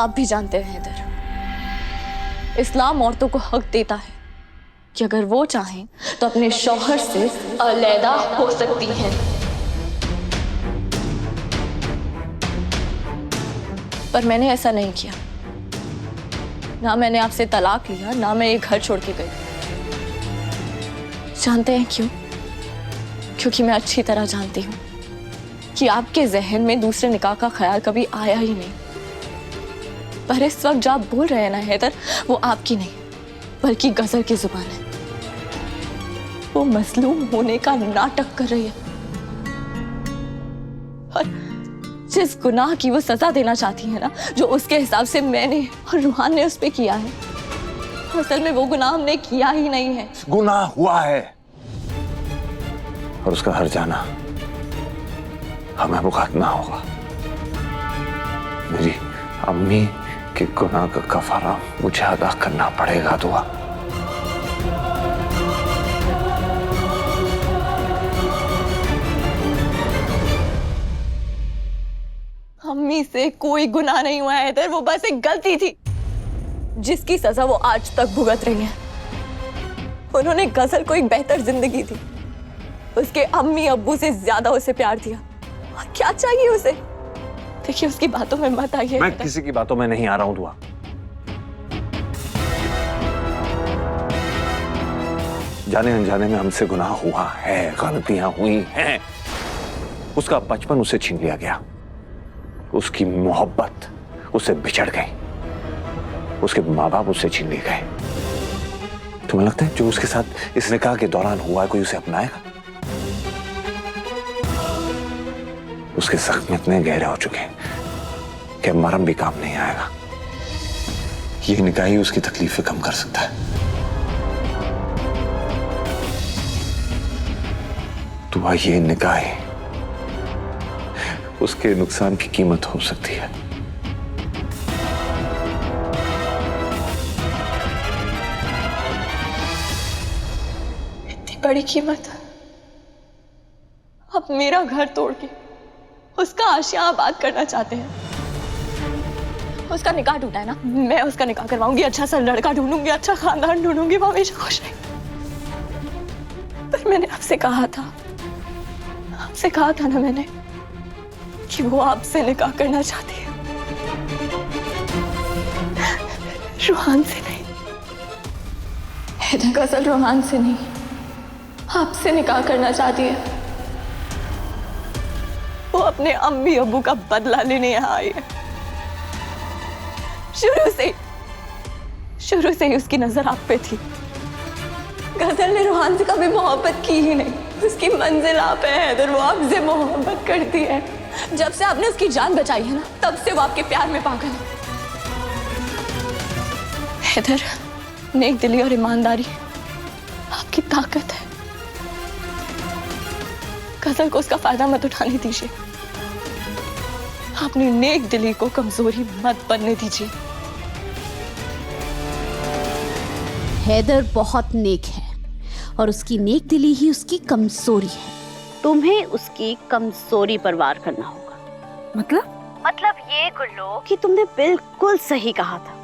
आप भी जानते हैं हैदर, इस्लाम औरतों को हक देता है कि अगर वो चाहें तो अपने शौहर से अलैदा हो सकती हैं। पर मैंने ऐसा नहीं किया। ना मैंने आपसे तलाक लिया, ना मैं ये घर छोड़ के गई। जानते हैं क्यों? क्योंकि मैं अच्छी तरह जानती हूँ कि आपके जहन में दूसरे निकाह का ख्याल कभी आया ही नहीं। पर इस वक्त जो आप बोल रहे हैं ना हैदर, वो आपकी नहीं बल्कि गजल की जुबान है। वो मजलूम होने का नाटक कर रही है और जिस गुनाह की वो सजा देना चाहती है ना, जो उसके हिसाब से मैंने और रूहान ने उस पे किया है, असल में वो गुनाह हमने किया ही नहीं है। गुनाह हुआ है और उसका हर जाना हमें भुगतना होगा। मेरी अम्मी के गुनाह का कफारा मुझे अदा करना पड़ेगा। दुआ अम्मी से कोई गुनाह नहीं हुआ है हैदर, वो बस एक गलती थी जिसकी सजा वो आज तक भुगत रही है। उन्होंने गजल को एक बेहतर जिंदगी दी, उसके अम्मी अब्बू से ज्यादा उसे प्यार दिया। और क्या चाहिए उसे? देखिए उसकी बातों में मत आइए। मैं किसी की बातों में नहीं आ रहा हूं दुआ। जाने अनजाने में हमसे गुनाह हुआ है, गलतियां हुई हैं। उसका बचपन उससे छीन लिया गया, उसकी मोहब्बत उससे बिछड़ गई, उसके माँ बाप उससे छीन लिए गए। तुम्हें लगता है जो उसके साथ इस निकाह के दौरान हुआ है कोई उसे अपनाएगा? उसके जख्म इतने गहरे हो चुके हैं कि मरहम भी काम नहीं आएगा। ये निकाह ही उसकी तकलीफें कम कर सकता है। दुआ ये निकाह उसके नुकसान की कीमत हो सकती है। इतनी बड़ी कीमत? आप मेरा घर तोड़ के उसका आशियां आबाद करना चाहते हैं? उसका निकाह टूटा है ना, मैं उसका निकाह करवाऊंगी, अच्छा सा लड़का ढूंढूंगी, अच्छा खानदान ढूंढूंगी, वो हमेशा खुश रहेगी। पर मैंने आपसे कहा था ना मैंने कि वो आपसे निकाह करना चाहती है, रूहान से नहीं। हैदर गजल रूहान से नहीं, आपसे निकाह करना चाहती है। वो अपने अम्मी अब्बू का बदला लेने यहाँ आई है। शुरू से ही उसकी नजर आप पे थी। गजल ने रूहान से कभी मोहब्बत की ही नहीं, उसकी मंजिल आप है हैदर, वो आपसे मोहब्बत करती है। जब से आपने उसकी जान बचाई है ना, तब से वो आपके प्यार में पागल है। हैदर, नेक दिली और ईमानदारी आपकी ताकत है। गजल को उसका फायदा मत उठाने दीजिए, अपनी नेक दिली को कमजोरी मत बनने दीजिए। हैदर बहुत नेक है और उसकी नेक दिली ही उसकी कमजोरी है। तुम्हें उसकी कमजोरी पर वार करना होगा। मतलब ये गुल्लो कि तुमने बिल्कुल सही कहा था।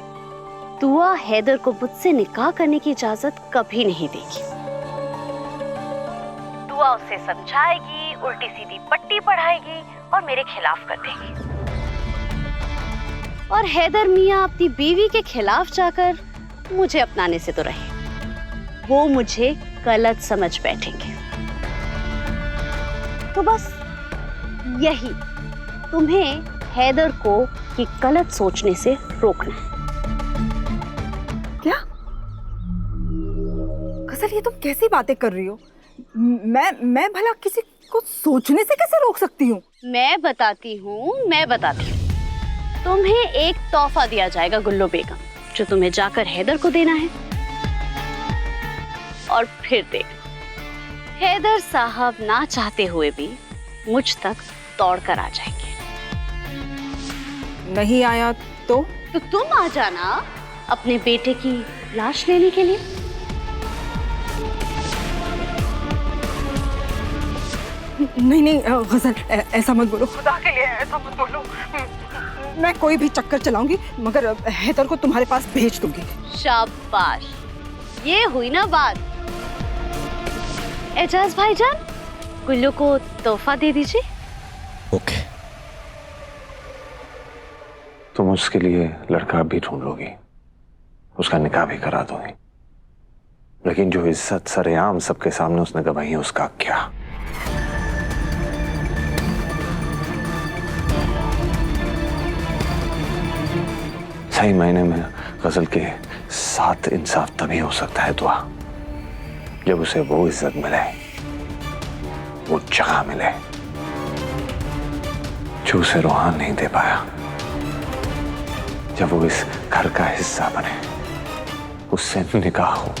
दुआ हैदर को मुझसे निकाह करने की इजाजत कभी नहीं देगी। दुआ उसे समझाएगी, उल्टी सीधी पट्टी पढ़ाएगी और मेरे खिलाफ कर देगी। और हैदर मियाँ अपनी बीवी के खिलाफ जाकर मुझे अपनाने से तो रहे, वो मुझे गलत समझ बैठेंगे। तो बस यही तुम्हें हैदर को ये गलत सोचने से रोकना है। क्या गजल, ये तुम कैसी बातें कर रही हो? मैं भला किसी को सोचने से कैसे रोक सकती हूँ? मैं बताती हूँ। तुम्हें एक तोहफा दिया जाएगा गुल्लो बेगम, जो तुम्हें जाकर हैदर को देना है। और फिर देख, हैदर साहब ना चाहते हुए भी मुझ तक दौड़ कर आ जाएंगे। नहीं आया तो तुम आ जाना अपने बेटे की लाश लेने के लिए। नहीं गजल, ऐसा मत बोलो, खुदा के लिए ऐसा मत बोलो। मैं कोई भी चक्कर चलाऊंगी मगर हैदर को तुम्हारे पास भेज दूंगी। शाबाश, ये हुई ना बात। एजाज भाईजान, गुल्लू को तोहफा दे दीजिए। ओके। तुम उसके लिए लड़का भी ढूंढ लोगी, उसका निकाह भी करा दोगी, लेकिन जो इज्जत सरेआम सबके सामने उसने गवाई है उसका क्या? सही मायने में गजल के साथ इंसाफ तभी हो सकता है दुआ, जब उसे वो इज्जत मिले, वो जगह मिले जो उसे रोहान नहीं दे पाया, जब वो इस घर का हिस्सा बने, उससे निकाह हो।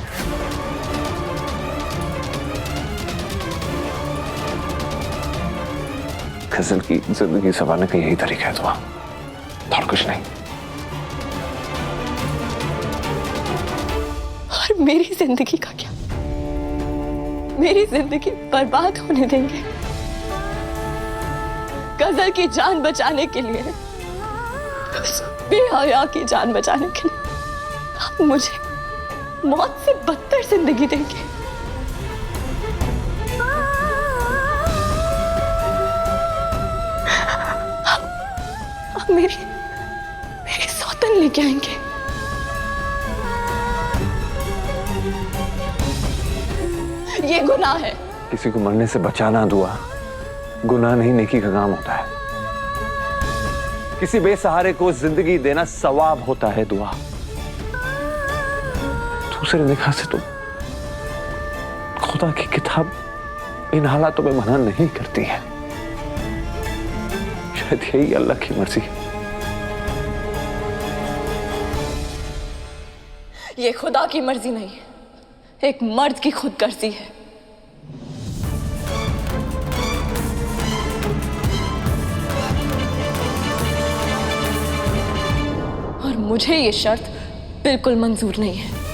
गजल की जिंदगी संवारने का यही तरीका है दुआ, और कुछ नहीं। और मेरी जिंदगी का क्या? मेरी जिंदगी बर्बाद होने देंगे गजल की जान बचाने के लिए, उस बेहया की जान बचाने के लिए आप मुझे मौत से बदतर जिंदगी देंगे। आप मेरी सौतन लेके आएंगे। ये गुनाह है। किसी को मरने से बचाना दुआ गुनाह नहीं, नेकी का काम होता है। किसी बेसहारे को जिंदगी देना सवाब होता है दुआ। दूसरे निगाह से तुम खुदा की किताब इन हालातों में मना नहीं करती है। शायद यही अल्लाह की मर्जी है। ये खुदा की मर्जी नहीं है, एक मर्द की खुदगर्जी है। और मुझे ये शर्त बिल्कुल मंजूर नहीं है।